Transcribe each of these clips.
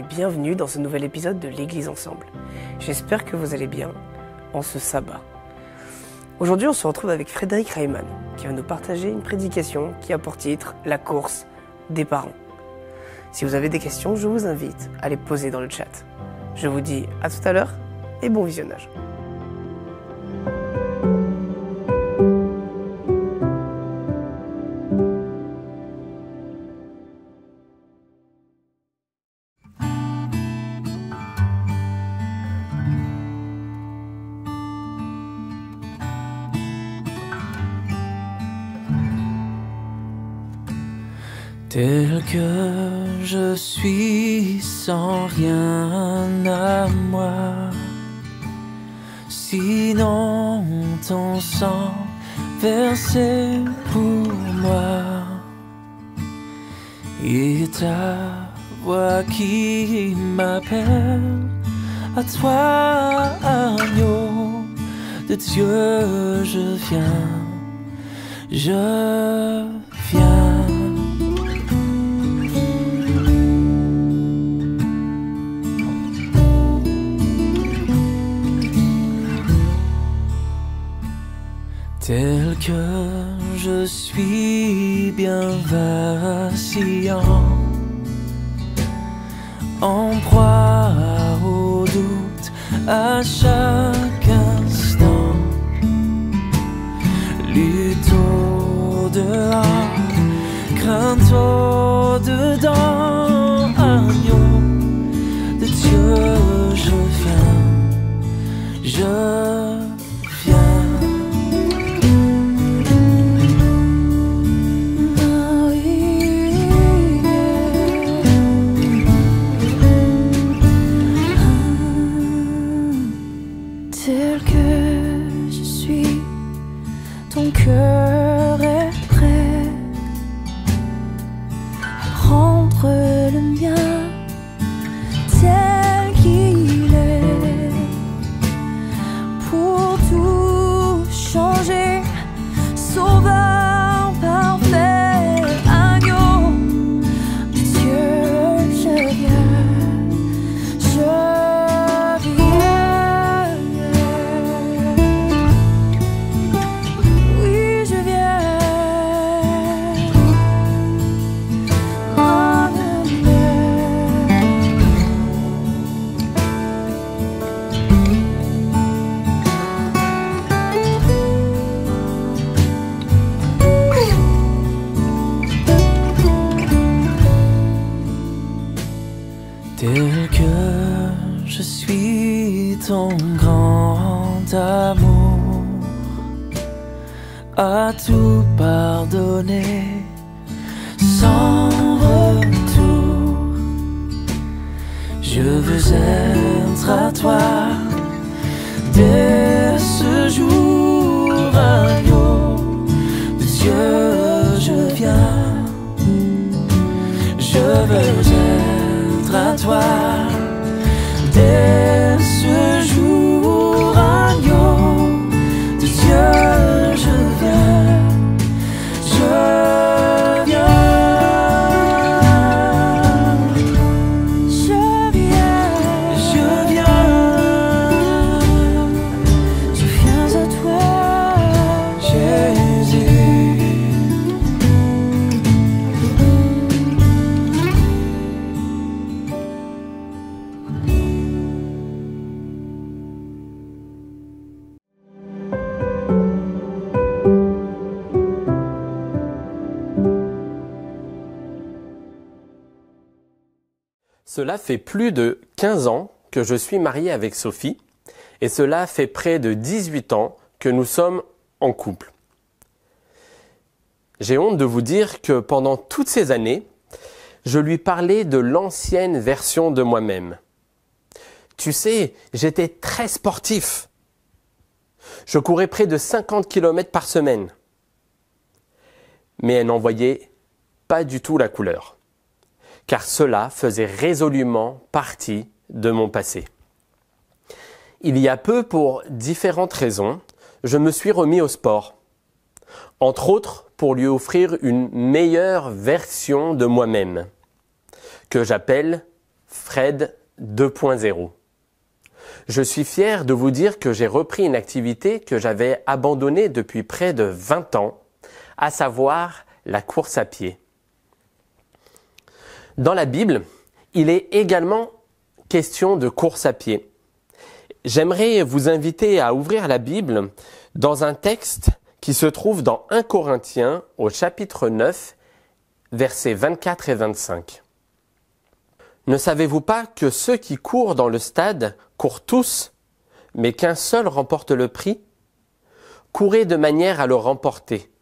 bienvenue dans ce nouvel épisode de l'Église Ensemble. J'espère que vous allez bien en ce sabbat. Aujourd'hui, on se retrouve avec Frédéric Reimann qui va nous partager une prédication qui a pour titre « La course des parents ». Si vous avez des questions, je vous invite à les poser dans le chat. Je vous dis à tout à l'heure et bon visionnage. Tel que je suis sans rien à moi, sinon ton sang versé pour moi, et ta voix qui m'appelle à toi, agneau de Dieu, je viens. Tel que je suis bien vacillant, en proie au doute à chaque instant, lutte au dehors, crainte au dedans, agneau de Dieu, je viens. Tel que je suis, ton cœur est prêt à prendre le mien tel qu'il est, pour tout changer, sauveur parfait, agneau de Dieu, je viens. Tel que je suis ton grand amour, à tout pardonner sans retour, je veux être à toi dès ce jour, agneau de Dieu, je viens, je veux être à toi dès ce jour, agneau de Dieu, je viens, je viens, Je viens à toi, Jésus. Cela fait plus de 15 ans que je suis marié avec Sophie et cela fait près de 18 ans que nous sommes en couple. J'ai honte de vous dire que pendant toutes ces années, je lui parlais de l'ancienne version de moi-même. Tu sais, j'étais très sportif. Je courais près de 50 km par semaine. Mais elle n'en voyait pas du tout la couleur, car cela faisait résolument partie de mon passé. Il y a peu, pour différentes raisons, je me suis remis au sport. Entre autres, pour lui offrir une meilleure version de moi-même, que j'appelle Fred 2.0. Je suis fier de vous dire que j'ai repris une activité que j'avais abandonnée depuis près de 20 ans, à savoir la course à pied. Dans la Bible, il est également question de course à pied. J'aimerais vous inviter à ouvrir la Bible dans un texte qui se trouve dans 1 Corinthiens au chapitre 9, versets 24 et 25. Ne savez-vous pas que ceux qui courent dans le stade courent tous, mais qu'un seul remporte le prix? Courez de manière à le remporter.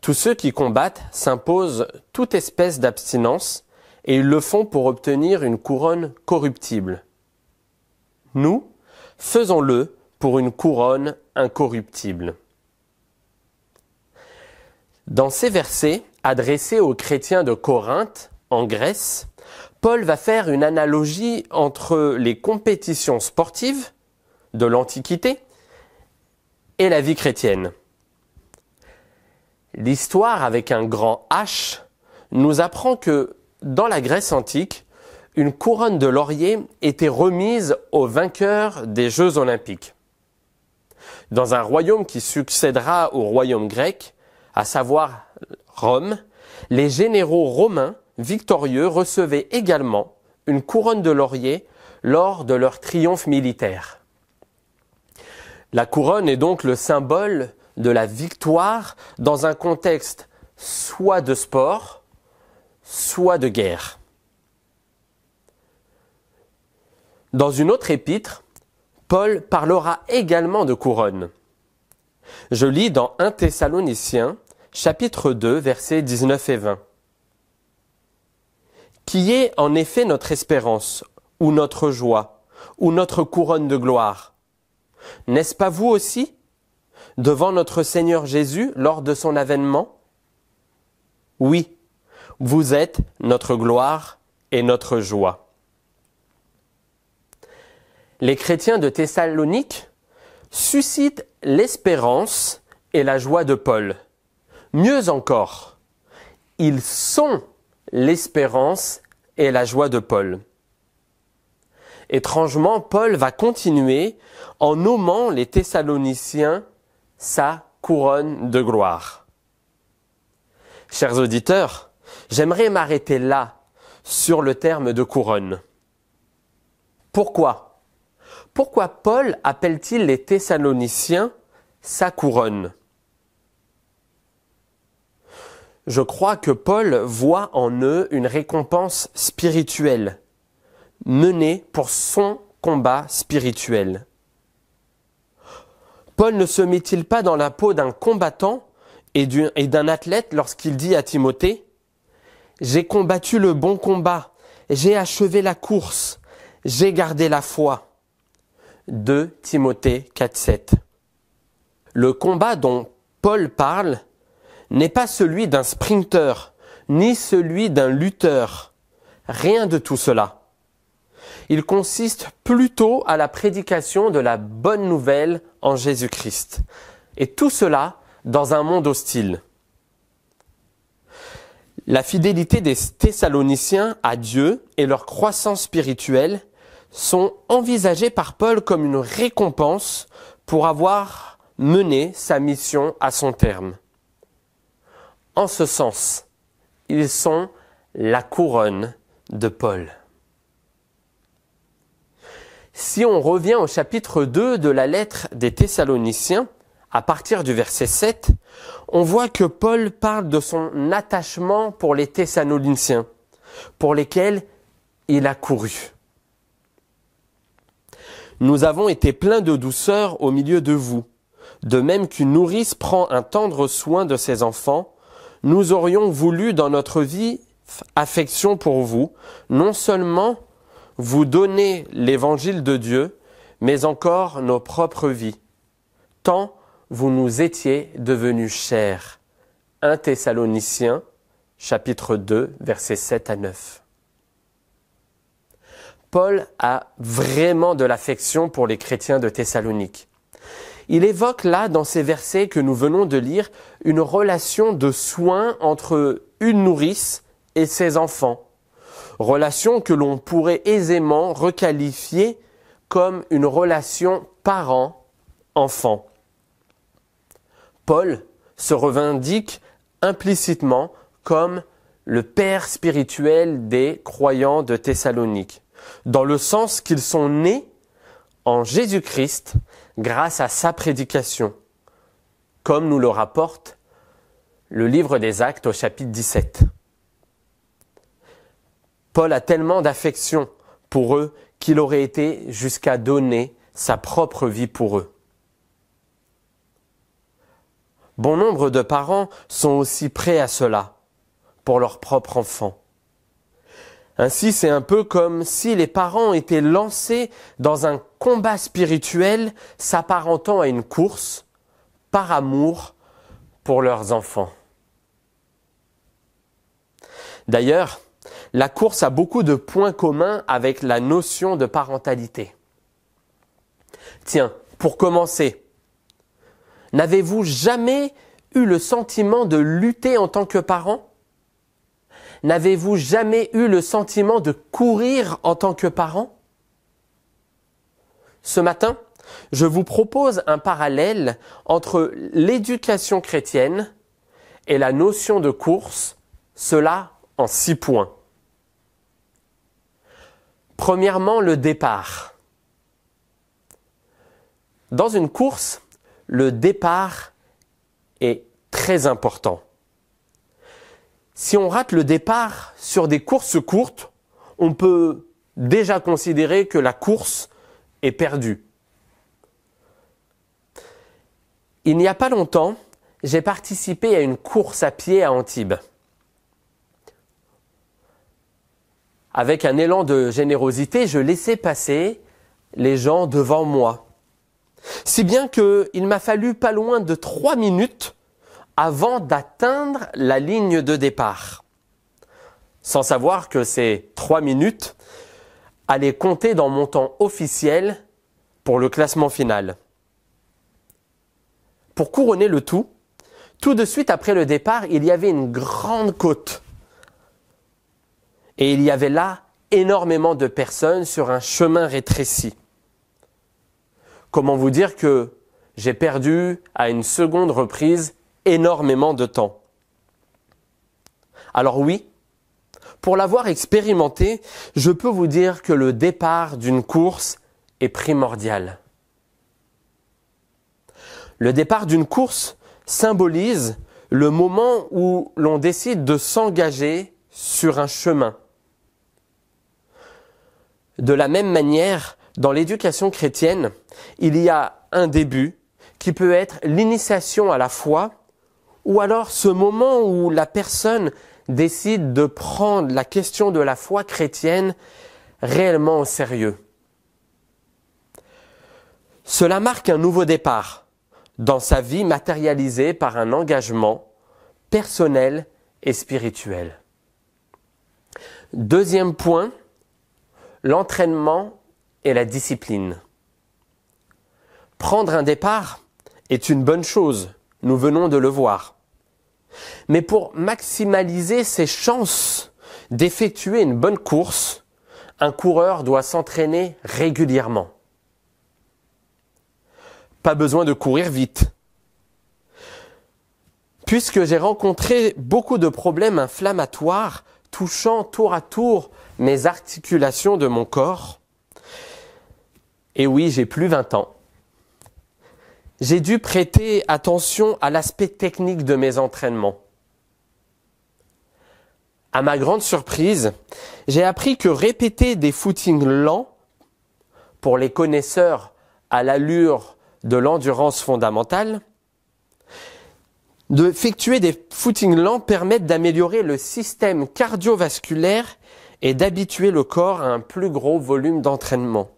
Tous ceux qui combattent s'imposent toute espèce d'abstinence et ils le font pour obtenir une couronne corruptible. Nous, faisons-le pour une couronne incorruptible. Dans ces versets adressés aux chrétiens de Corinthe, en Grèce, Paul va faire une analogie entre les compétitions sportives de l'Antiquité et la vie chrétienne. L'histoire avec un grand H nous apprend que dans la Grèce antique, une couronne de laurier était remise aux vainqueurs des Jeux olympiques. Dans un royaume qui succédera au royaume grec, à savoir Rome, les généraux romains victorieux recevaient également une couronne de laurier lors de leur triomphe militaire. La couronne est donc le symbole de la victoire dans un contexte soit de sport, soit de guerre. Dans une autre épître, Paul parlera également de couronne. Je lis dans 1 Thessaloniciens, chapitre 2, versets 19 et 20. Qui est en effet notre espérance, ou notre joie, ou notre couronne de gloire? N'est-ce pas vous aussi, devant notre Seigneur Jésus lors de son avènement? Oui, vous êtes notre gloire et notre joie. Les chrétiens de Thessalonique suscitent l'espérance et la joie de Paul. Mieux encore, ils sont l'espérance et la joie de Paul. Étrangement, Paul va continuer en nommant les Thessaloniciens sa couronne de gloire. Chers auditeurs, j'aimerais m'arrêter là, sur le terme de couronne. Pourquoi? Pourquoi Paul appelle-t-il les Thessaloniciens sa couronne? Je crois que Paul voit en eux une récompense spirituelle, menée pour son combat spirituel. Paul ne se met-il pas dans la peau d'un combattant et d'un athlète lorsqu'il dit à Timothée « J'ai combattu le bon combat, j'ai achevé la course, j'ai gardé la foi ». 2 Timothée 4,7. Le combat dont Paul parle n'est pas celui d'un sprinter, ni celui d'un lutteur. Rien de tout cela. Il consiste plutôt à la prédication de la bonne nouvelle en Jésus-Christ. Et tout cela dans un monde hostile. La fidélité des Thessaloniciens à Dieu et leur croissance spirituelle sont envisagées par Paul comme une récompense pour avoir mené sa mission à son terme. En ce sens, ils sont la couronne de Paul. Si on revient au chapitre 2 de la lettre des Thessaloniciens, à partir du verset 7, on voit que Paul parle de son attachement pour les Thessaloniciens, pour lesquels il a couru. Nous avons été pleins de douceur au milieu de vous, de même qu'une nourrice prend un tendre soin de ses enfants. Nous aurions voulu dans notre vie affection pour vous, non seulement vous donner l'évangile de Dieu, mais encore nos propres vies, tant vous nous étiez devenus chers. 1 Thessaloniciens, chapitre 2, versets 7 à 9. Paul a vraiment de l'affection pour les chrétiens de Thessalonique. Il évoque là, dans ces versets que nous venons de lire, une relation de soin entre une nourrice et ses enfants, relation que l'on pourrait aisément requalifier comme une relation parent-enfant. Paul se revendique implicitement comme le père spirituel des croyants de Thessalonique, dans le sens qu'ils sont nés en Jésus-Christ grâce à sa prédication, comme nous le rapporte le livre des Actes au chapitre 17. Paul a tellement d'affection pour eux qu'il aurait été jusqu'à donner sa propre vie pour eux. Bon nombre de parents sont aussi prêts à cela pour leurs propres enfants. Ainsi, c'est un peu comme si les parents étaient lancés dans un combat spirituel s'apparentant à une course par amour pour leurs enfants. D'ailleurs, la course a beaucoup de points communs avec la notion de parentalité. Tiens, pour commencer, n'avez-vous jamais eu le sentiment de lutter en tant que parent ? N'avez-vous jamais eu le sentiment de courir en tant que parent ? Ce matin, je vous propose un parallèle entre l'éducation chrétienne et la notion de course, cela en 6 points. Premièrement, le départ. Dans une course, le départ est très important. Si on rate le départ sur des courses courtes, on peut déjà considérer que la course est perdue. Il n'y a pas longtemps, j'ai participé à une course à pied à Antibes. Avec un élan de générosité, je laissais passer les gens devant moi. Si bien qu'il m'a fallu pas loin de 3 minutes avant d'atteindre la ligne de départ. Sans savoir que ces 3 minutes allaient compter dans mon temps officiel pour le classement final. Pour couronner le tout de suite après le départ, il y avait une grande côte. Et il y avait là énormément de personnes sur un chemin rétréci. Comment vous dire que j'ai perdu à une seconde reprise énormément de temps. Alors oui, pour l'avoir expérimenté, je peux vous dire que le départ d'une course est primordial. Le départ d'une course symbolise le moment où l'on décide de s'engager sur un chemin. De la même manière, dans l'éducation chrétienne, il y a un début qui peut être l'initiation à la foi, ou alors ce moment où la personne décide de prendre la question de la foi chrétienne réellement au sérieux. Cela marque un nouveau départ dans sa vie matérialisée par un engagement personnel et spirituel. Deuxième point, l'entraînement et la discipline. Prendre un départ est une bonne chose, nous venons de le voir. Mais pour maximaliser ses chances d'effectuer une bonne course, un coureur doit s'entraîner régulièrement. Pas besoin de courir vite. Puisque j'ai rencontré beaucoup de problèmes inflammatoires touchant tour à tour mes articulations de mon corps. Et oui, j'ai plus 20 ans. J'ai dû prêter attention à l'aspect technique de mes entraînements. À ma grande surprise, j'ai appris que répéter des footings lents, pour les connaisseurs à l'allure de l'endurance fondamentale, d'effectuer des footings lents permettent d'améliorer le système cardiovasculaire et d'habituer le corps à un plus gros volume d'entraînement.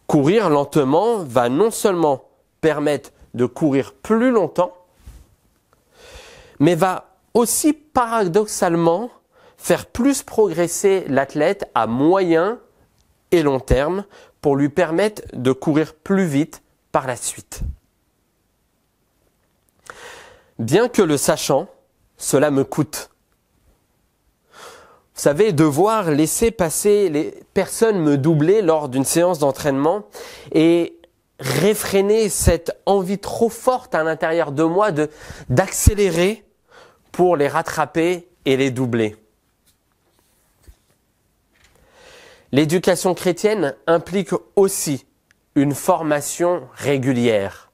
Courir lentement va non seulement permettre de courir plus longtemps, mais va aussi paradoxalement faire plus progresser l'athlète à moyen et long terme pour lui permettre de courir plus vite par la suite. Bien que le sachant, cela me coûte. Vous savez, devoir laisser passer les personnes me doubler lors d'une séance d'entraînement et réfréner cette envie trop forte à l'intérieur de moi d'accélérer pour les rattraper et les doubler. L'éducation chrétienne implique aussi une formation régulière.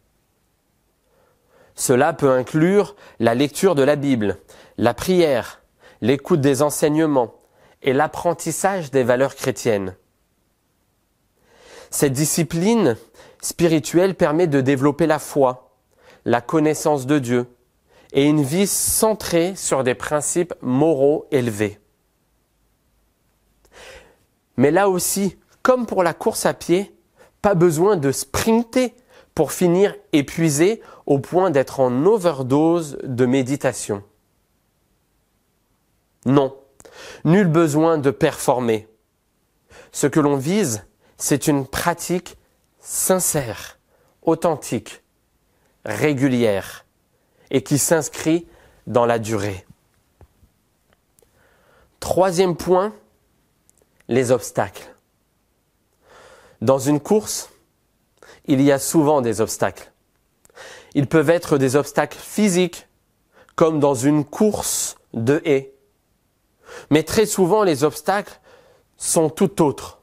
Cela peut inclure la lecture de la Bible, la prière, l'écoute des enseignements et l'apprentissage des valeurs chrétiennes. Cette discipline spirituelle permet de développer la foi, la connaissance de Dieu et une vie centrée sur des principes moraux élevés. Mais là aussi, comme pour la course à pied, pas besoin de sprinter pour finir épuisé au point d'être en overdose de méditation. Non, nul besoin de performer. Ce que l'on vise, c'est une pratique sincère, authentique, régulière et qui s'inscrit dans la durée. Troisième point, les obstacles. Dans une course, il y a souvent des obstacles. Ils peuvent être des obstacles physiques, comme dans une course de haies. Mais très souvent, les obstacles sont tout autres,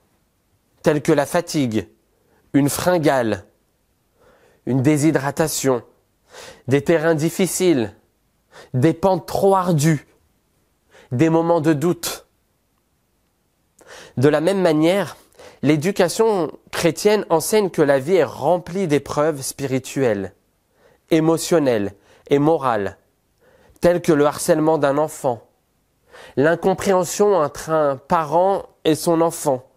tels que la fatigue, une fringale, une déshydratation, des terrains difficiles, des pentes trop ardues, des moments de doute. De la même manière, l'éducation chrétienne enseigne que la vie est remplie d'épreuves spirituelles, émotionnelles et morales, telles que le harcèlement d'un enfant, l'incompréhension entre un parent et son enfant,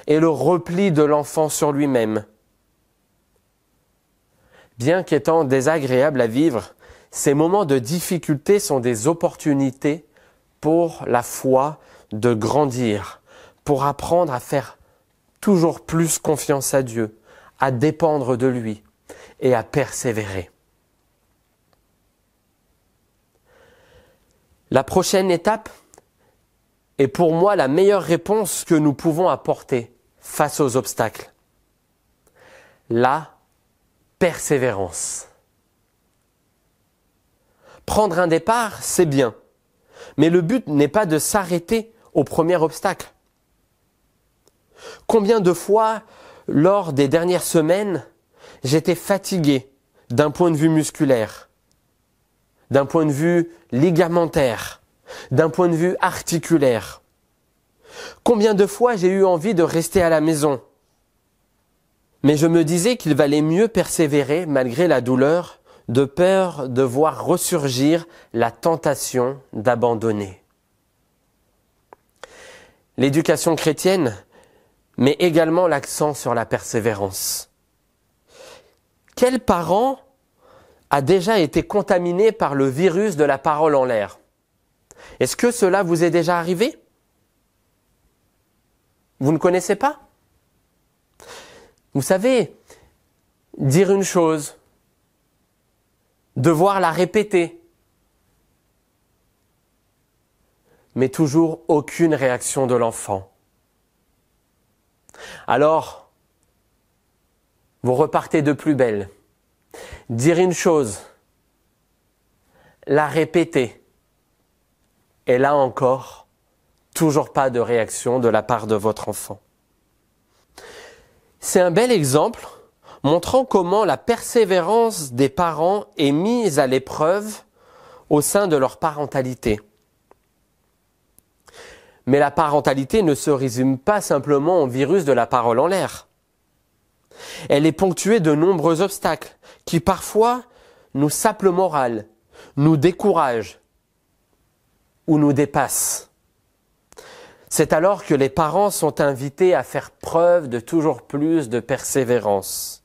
et le repli de l'enfant sur lui-même. Bien qu'étant désagréables à vivre, ces moments de difficulté sont des opportunités pour la foi de grandir, pour apprendre à faire toujours plus confiance à Dieu, à dépendre de lui et à persévérer. La prochaine étape est pour moi la meilleure réponse que nous pouvons apporter face aux obstacles. La persévérance. Prendre un départ, c'est bien, mais le but n'est pas de s'arrêter au premier obstacle. Combien de fois, lors des dernières semaines, j'étais fatigué d'un point de vue musculaire, d'un point de vue ligamentaire, d'un point de vue articulaire. Combien de fois j'ai eu envie de rester à la maison. Mais je me disais qu'il valait mieux persévérer malgré la douleur, de peur de voir ressurgir la tentation d'abandonner. L'éducation chrétienne met également l'accent sur la persévérance. Quel parent a déjà été contaminé par le virus de la parole en l'air? Est-ce que cela vous est déjà arrivé? Vous ne connaissez pas? Vous savez, dire une chose, devoir la répéter, mais toujours aucune réaction de l'enfant. Alors, vous repartez de plus belle. Dire une chose, la répéter, et là encore, toujours pas de réaction de la part de votre enfant. C'est un bel exemple montrant comment la persévérance des parents est mise à l'épreuve au sein de leur parentalité. Mais la parentalité ne se résume pas simplement au virus de la parole en l'air. Elle est ponctuée de nombreux obstacles qui parfois nous sapent le moral, nous découragent ou nous dépassent. C'est alors que les parents sont invités à faire preuve de toujours plus de persévérance.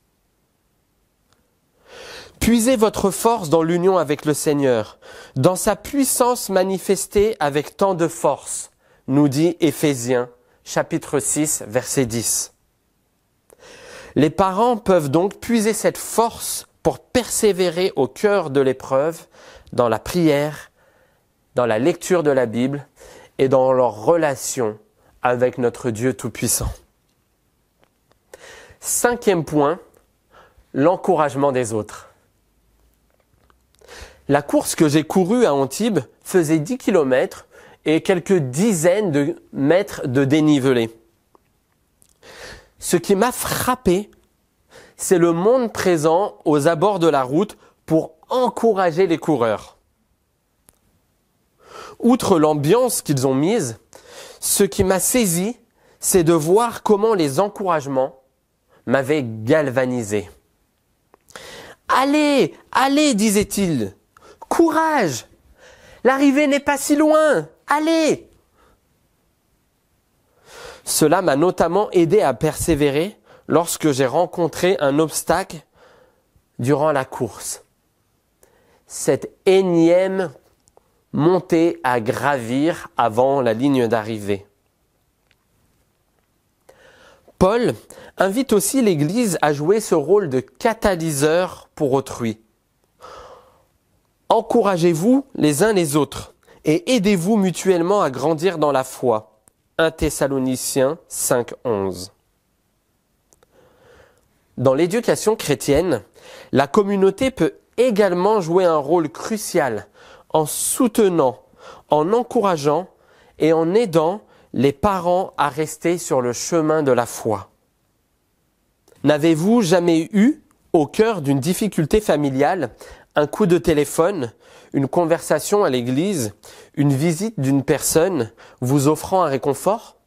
Puisez votre force dans l'union avec le Seigneur, dans sa puissance manifestée avec tant de force, nous dit Éphésiens, chapitre 6, verset 10. Les parents peuvent donc puiser cette force pour persévérer au cœur de l'épreuve, dans la prière, dans la lecture de la Bible et dans leur relation avec notre Dieu Tout-Puissant. 5e point, l'encouragement des autres. La course que j'ai courue à Antibes faisait 10 km et quelques dizaines de mètres de dénivelé. Ce qui m'a frappé, c'est le monde présent aux abords de la route pour encourager les coureurs. Outre l'ambiance qu'ils ont mise, ce qui m'a saisi, c'est de voir comment les encouragements m'avaient galvanisé. « Allez, allez, disait-il, courage, l'arrivée n'est pas si loin, allez !» Cela m'a notamment aidé à persévérer lorsque j'ai rencontré un obstacle durant la course. Cette énième montée à gravir avant la ligne d'arrivée. Paul invite aussi l'Église à jouer ce rôle de catalyseur pour autrui. Encouragez-vous les uns les autres et aidez-vous mutuellement à grandir dans la foi. 1 Thessaloniciens 5:11. Dans l'éducation chrétienne, la communauté peut également jouer un rôle crucial en soutenant, en encourageant et en aidant les parents à rester sur le chemin de la foi. N'avez-vous jamais eu, au cœur d'une difficulté familiale, un coup de téléphone, une conversation à l'église, une visite d'une personne vous offrant un réconfort?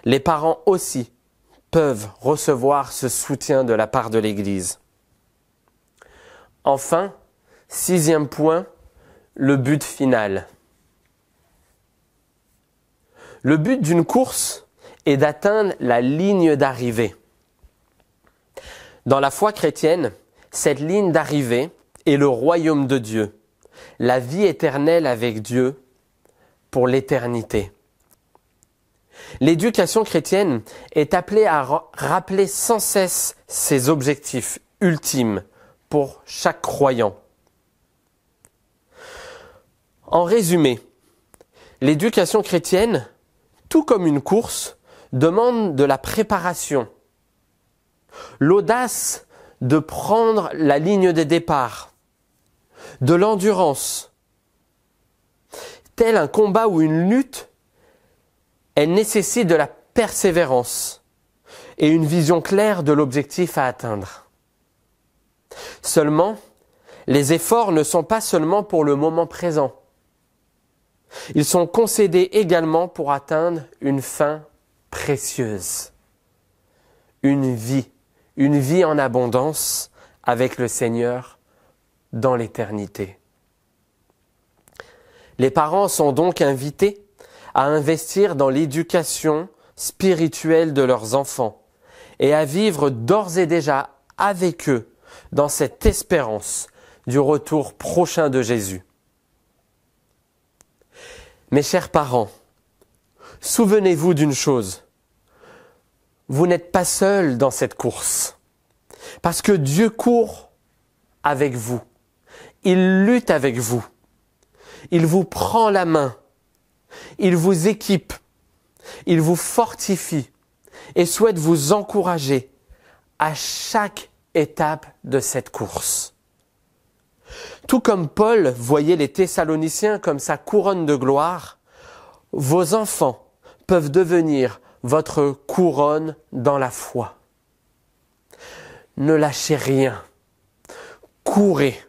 Les parents aussi peuvent recevoir ce soutien de la part de l'église. Enfin, 6e point, le but final. Le but d'une course est d'atteindre la ligne d'arrivée. Dans la foi chrétienne, cette ligne d'arrivée est le royaume de Dieu, la vie éternelle avec Dieu pour l'éternité. L'éducation chrétienne est appelée à rappeler sans cesse ses objectifs ultimes pour chaque croyant. En résumé, l'éducation chrétienne, tout comme une course, demande de la préparation, l'audace de prendre la ligne de départ, de l'endurance. Tel un combat ou une lutte, elle nécessite de la persévérance et une vision claire de l'objectif à atteindre. Seulement, les efforts ne sont pas seulement pour le moment présent. Ils sont concédés également pour atteindre une fin précieuse, une vie en abondance avec le Seigneur dans l'éternité. Les parents sont donc invités à investir dans l'éducation spirituelle de leurs enfants et à vivre d'ores et déjà avec eux dans cette espérance du retour prochain de Jésus. Mes chers parents, souvenez-vous d'une chose, vous n'êtes pas seuls dans cette course, parce que Dieu court avec vous, il lutte avec vous, il vous prend la main, il vous équipe, il vous fortifie et souhaite vous encourager à chaque étape de cette course. Tout comme Paul voyait les Thessaloniciens comme sa couronne de gloire, vos enfants peuvent devenir votre couronne dans la foi. Ne lâchez rien. Courez.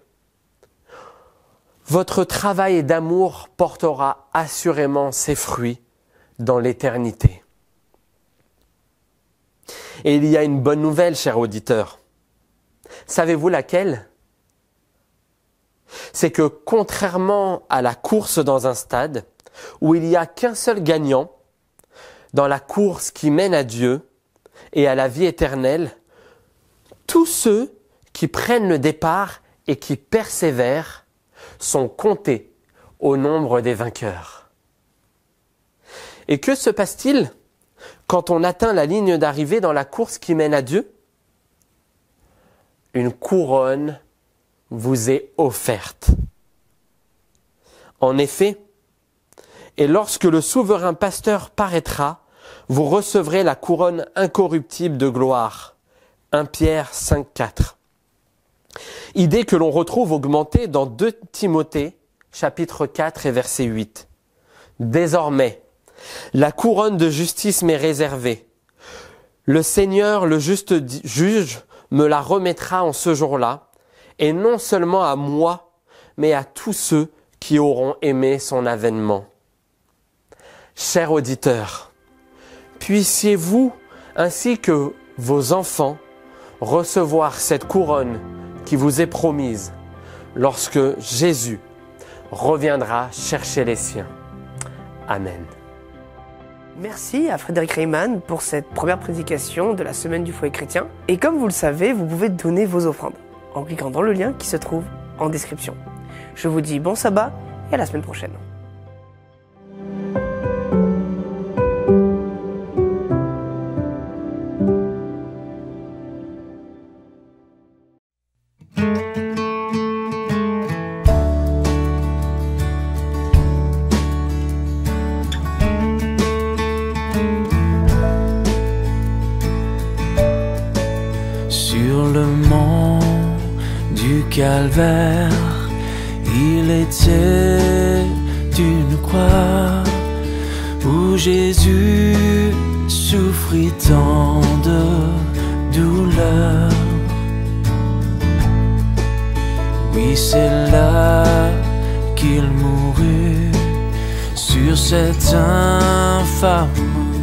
Votre travail d'amour portera assurément ses fruits dans l'éternité. Et il y a une bonne nouvelle, chers auditeurs. Savez-vous laquelle ? C'est que contrairement à la course dans un stade, où il n'y a qu'un seul gagnant, dans la course qui mène à Dieu et à la vie éternelle, tous ceux qui prennent le départ et qui persévèrent sont comptés au nombre des vainqueurs. Et que se passe-t-il quand on atteint la ligne d'arrivée dans la course qui mène à Dieu ? Une couronne vous est offerte. En effet, Et lorsque le souverain pasteur paraîtra, vous recevrez la couronne incorruptible de gloire. 1 Pierre 5,4. Idée que l'on retrouve augmentée dans 2 Timothée, chapitre 4 et verset 8. Désormais, la couronne de justice m'est réservée. Le Seigneur, le juste juge, me la remettra en ce jour-là, et non seulement à moi, mais à tous ceux qui auront aimé son avènement. Chers auditeurs, puissiez-vous, ainsi que vos enfants, recevoir cette couronne qui vous est promise lorsque Jésus reviendra chercher les siens. Amen. Merci à Frédéric Reimann pour cette première prédication de la semaine du foyer chrétien. Et comme vous le savez, vous pouvez donner vos offrandes en cliquant dans le lien qui se trouve en description. Je vous dis bon sabbat et à la semaine prochaine. Sur le mont du Calvaire, il était une croix où Jésus souffrit tant de douleur. Oui, c'est là qu'il mourut sur cet infâme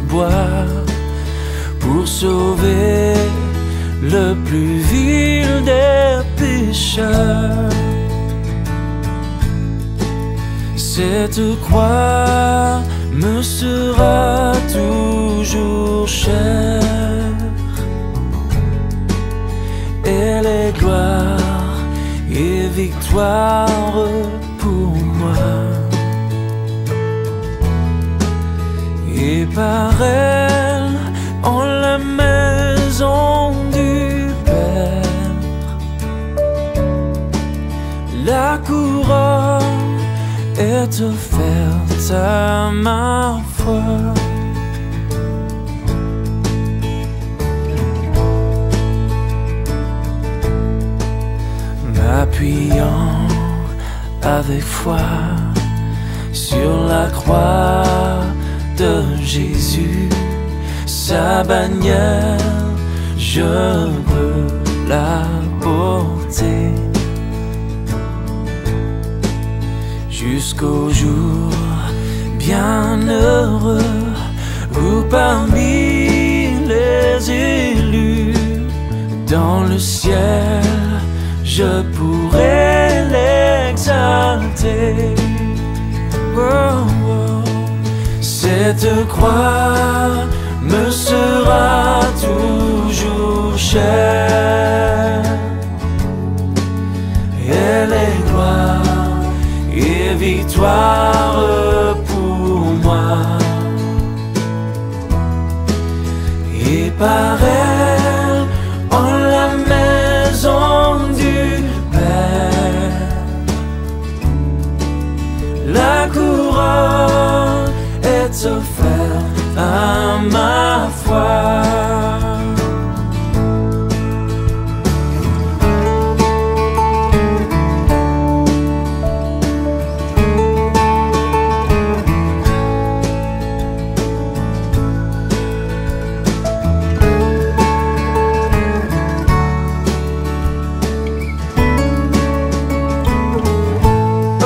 bois pour sauver le plus vil des pécheurs. Cette croix me sera toujours chère. Elle est gloire et victoire pour moi. Et par elle, en la maison du Père, la couronne est offerte à ma foi. M'appuyant avec foi sur la croix de Jésus, sa bannière, je veux la porter jusqu'au jour bienheureux où parmi les élus dans le ciel je pourrai l'exalter. Oh, oh. Cette croix me sera toujours chère. Elle est gloire et victoire pour moi. Et par elle, en la maison du Père, la couronne est offerte à ma foi.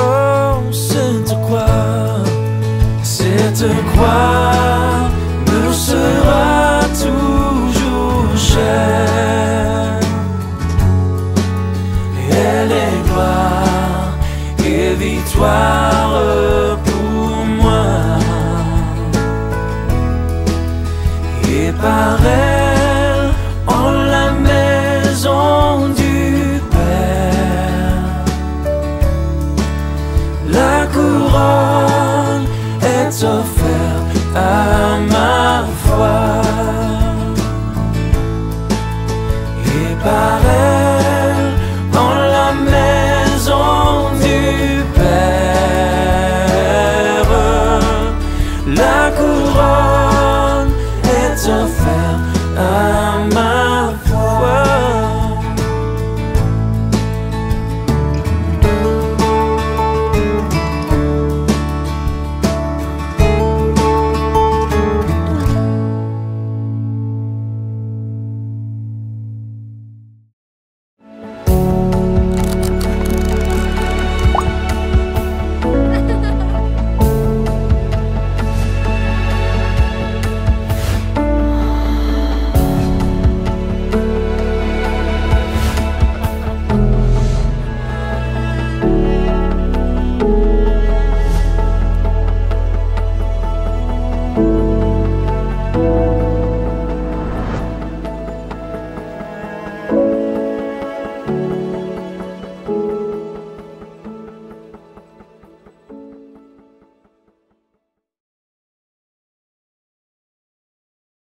Oh, cette croix